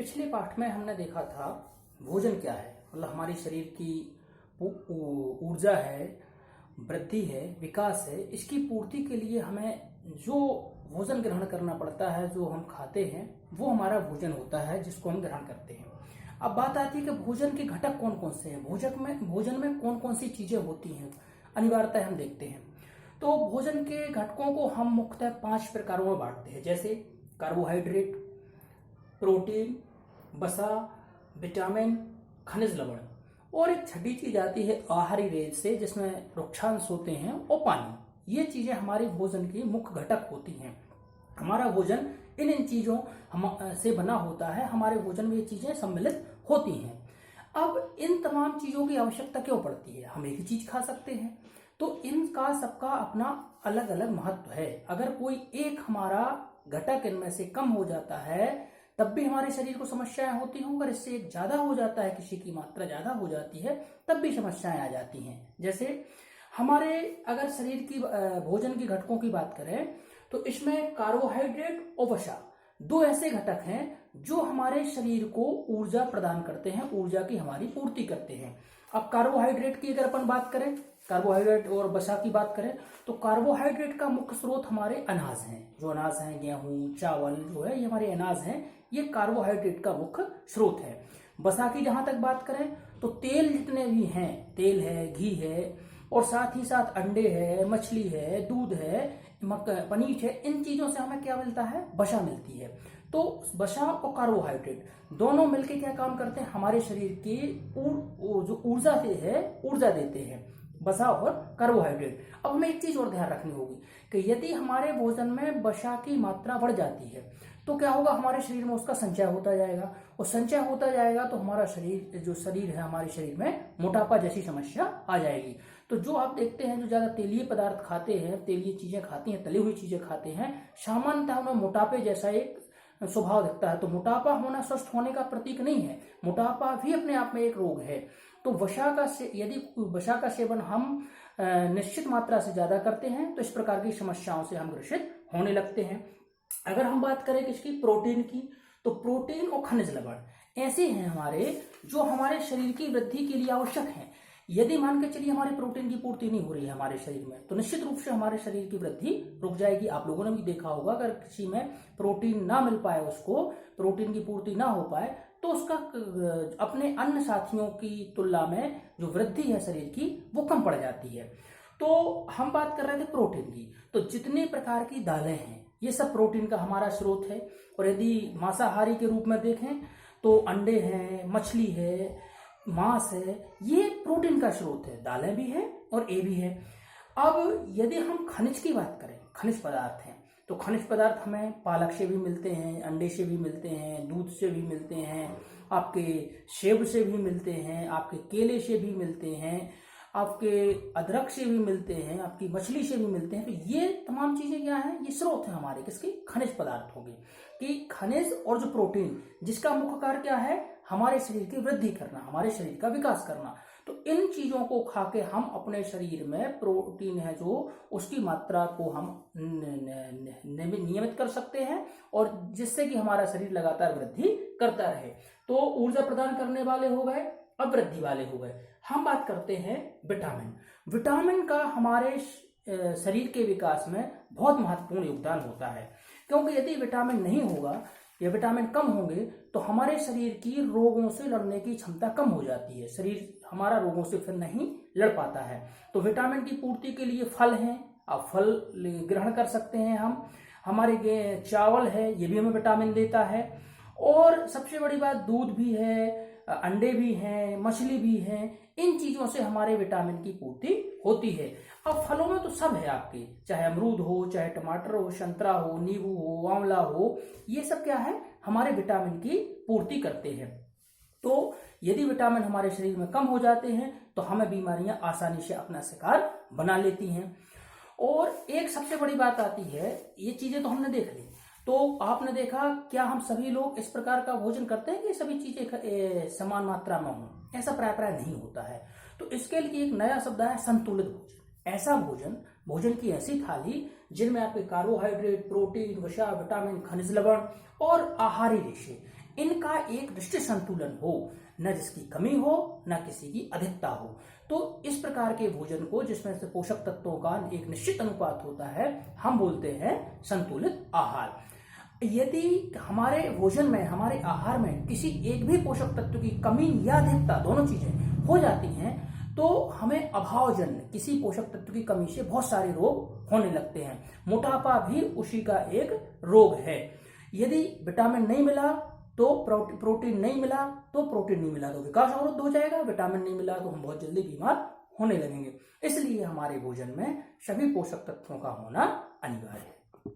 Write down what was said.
पिछले पाठ में हमने देखा था भोजन क्या है, मतलब हमारे शरीर की ऊर्जा है, वृद्धि है, विकास है। इसकी पूर्ति के लिए हमें जो भोजन ग्रहण करना पड़ता है, जो हम खाते हैं, वो हमारा भोजन होता है जिसको हम ग्रहण करते हैं। अब बात आती है कि भोजन के घटक कौन कौन से हैं, भोजन में कौन कौन सी चीजें होती हैं, अनिवार्यतः हम देखते हैं। तो भोजन के घटकों को हम मुख्यतः 5 प्रकारों में बांटते हैं, जैसे कार्बोहाइड्रेट, प्रोटीन, वसा, विटामिन, खनिज लवण, और एक छठी चीज आती है आहारी रेज से, जिसमें वृक्षांश होते हैं, और पानी। ये चीजें हमारे भोजन की मुख्य घटक होती हैं। हमारा भोजन इन चीजों से बना होता है, हमारे भोजन में ये चीजें सम्मिलित होती हैं। अब इन तमाम चीजों की आवश्यकता क्यों पड़ती है? हम एक ही चीज खा सकते हैं, तो इनका सबका अपना अलग अलग महत्व है। अगर कोई एक हमारा घटक इनमें से कम हो जाता है तब भी हमारे शरीर को समस्याएं होती हैं, अगर इससे एक ज्यादा हो जाता है, किसी की मात्रा ज्यादा हो जाती है, तब भी समस्याएं आ जाती हैं। जैसे हमारे अगर शरीर की भोजन की घटकों की बात करें तो इसमें कार्बोहाइड्रेट और वसा 2 ऐसे घटक हैं जो हमारे शरीर को ऊर्जा प्रदान करते हैं, ऊर्जा की हमारी पूर्ति करते हैं। अब कार्बोहाइड्रेट की अगर अपन बात करें, कार्बोहाइड्रेट और वसा की बात करें, तो कार्बोहाइड्रेट का मुख्य स्रोत हमारे अनाज हैं। जो अनाज हैं, गेहूं, चावल जो है, ये हमारे अनाज हैं, ये कार्बोहाइड्रेट का मुख्य स्रोत है। वसा की जहां तक बात करें तो तेल जितने भी हैं, तेल है, घी है, और साथ ही साथ अंडे है, मछली है, दूध है, पनीर है, इन चीजों से हमें क्या मिलता है? वसा मिलती है। तो वसा और कार्बोहाइड्रेट दोनों मिलकर क्या काम करते हैं? हमारे शरीर की जो ऊर्जा है, ऊर्जा देते हैं, वसा और कार्बोहाइड्रेट। अब हमें एक चीज और ध्यान रखनी होगी कि यदि हमारे भोजन में वसा की मात्रा बढ़ जाती है तो क्या होगा? हमारे शरीर में उसका संचय होता जाएगा, और संचय होता जाएगा तो हमारा शरीर है, हमारे शरीर में मोटापा जैसी समस्या आ जाएगी। तो जो आप देखते हैं, जो ज्यादा तेलीय पदार्थ खाते हैं, तेलीय चीजें खाती हैं, तली हुई चीजें खाते हैं, सामान्यतः उन्हें मोटापे जैसा एक स्वभाव दिखता है। तो मोटापा होना स्वस्थ होने का प्रतीक नहीं है, मोटापा भी अपने आप में एक रोग है। तो यदि वसा का सेवन हम निश्चित मात्रा से ज्यादा करते हैं तो इस प्रकार की समस्याओं से हम ग्रसित होने लगते हैं। अगर हम बात करें किसकी? प्रोटीन की, तो प्रोटीन और खनिज लवण ऐसे हैं हमारे जो हमारे शरीर की वृद्धि के लिए आवश्यक हैं। यदि मान के चलिए हमारे प्रोटीन की पूर्ति नहीं हो रही है हमारे शरीर में, तो निश्चित रूप से हमारे शरीर की वृद्धि रुक जाएगी। आप लोगों ने भी देखा होगा, अगर किसी में प्रोटीन ना मिल पाए, उसको प्रोटीन की पूर्ति ना हो पाए, तो उसका अपने अन्य साथियों की तुलना में जो वृद्धि है शरीर की, वो कम पड़ जाती है। तो हम बात कर रहे थे प्रोटीन की, तो जितने प्रकार की दालें हैं ये सब प्रोटीन का हमारा स्रोत है। और यदि मांसाहारी के रूप में देखें तो अंडे हैं, मछली है, मांस है, ये प्रोटीन का स्रोत है। दालें भी है और ये भी है। अब यदि हम खनिज की बात करें, खनिज पदार्थ हैं, तो खनिज पदार्थ हमें पालक से भी मिलते हैं, अंडे से भी मिलते हैं, दूध से भी मिलते हैं, आपके सेब से भी मिलते हैं, आपके केले से भी मिलते हैं, आपके अदरक से भी मिलते हैं, आपकी मछली से भी मिलते हैं। तो ये तमाम चीजें क्या है? ये स्रोत है हमारे किसकी? खनिज पदार्थ होगी। कि खनिज और जो प्रोटीन, जिसका मुख्य कार्य क्या है? हमारे शरीर की वृद्धि करना, हमारे शरीर का विकास करना। तो इन चीजों को खा के हम अपने शरीर में प्रोटीन है जो, उसकी मात्रा को हम नियमित कर सकते हैं, और जिससे कि हमारा शरीर लगातार वृद्धि करता रहे। तो ऊर्जा प्रदान करने वाले हो गए, अब वृद्धि वाले हो गए। हम बात करते हैं विटामिन। विटामिन का हमारे शरीर के विकास में बहुत महत्वपूर्ण योगदान होता है, क्योंकि यदि विटामिन नहीं होगा या विटामिन कम होंगे तो हमारे शरीर की रोगों से लड़ने की क्षमता कम हो जाती है, शरीर हमारा रोगों से फिर नहीं लड़ पाता है। तो विटामिन की पूर्ति के लिए फल हैं, आप फल ग्रहण कर सकते हैं। हमारे चावल है, ये भी हमें विटामिन देता है। और सबसे बड़ी बात, दूध भी है, अंडे भी हैं, मछली भी हैं, इन चीजों से हमारे विटामिन की पूर्ति होती है। अब फलों में तो सब है आपके, चाहे अमरूद हो, चाहे टमाटर हो, संतरा हो, नींबू हो, आंवला हो, ये सब क्या है? हमारे विटामिन की पूर्ति करते हैं। तो यदि विटामिन हमारे शरीर में कम हो जाते हैं तो हमें बीमारियां आसानी से अपना शिकार बना लेती हैं। और एक सबसे बड़ी बात आती है, ये चीजें तो हमने देख ली, तो आपने देखा क्या हम सभी लोग इस प्रकार का भोजन करते हैं कि सभी चीजें समान मात्रा में हों? ऐसा प्राय नहीं होता है। तो इसके लिए एक नया शब्द है, संतुलित भोजन। ऐसा भोजन की ऐसी थाली जिनमें आपके कार्बोहाइड्रेट, प्रोटीन, वसा, विटामिन, खनिज लवण और आहारी रेशे, इनका एक निश्चित संतुलन हो, न जिसकी कमी हो न किसी की अधिकता हो। तो इस प्रकार के भोजन को, जिसमें से पोषक तत्वों का एक निश्चित अनुपात होता है, हम बोलते हैं संतुलित आहार। यदि हमारे भोजन में, हमारे आहार में किसी एक भी पोषक तत्व की कमी या अधिकता, दोनों चीजें हो जाती हैं, तो हमें अभावजन्य किसी पोषक तत्व की कमी से बहुत सारे रोग होने लगते हैं। मोटापा भी उसी का एक रोग है। यदि विटामिन नहीं मिला तो प्रोटीन नहीं मिला, तो प्रोटीन नहीं मिला तो विकास अवरुद्ध हो जाएगा, विटामिन नहीं मिला तो हम बहुत जल्दी बीमार होने लगेंगे। इसलिए हमारे भोजन में सभी पोषक तत्वों का होना अनिवार्य है।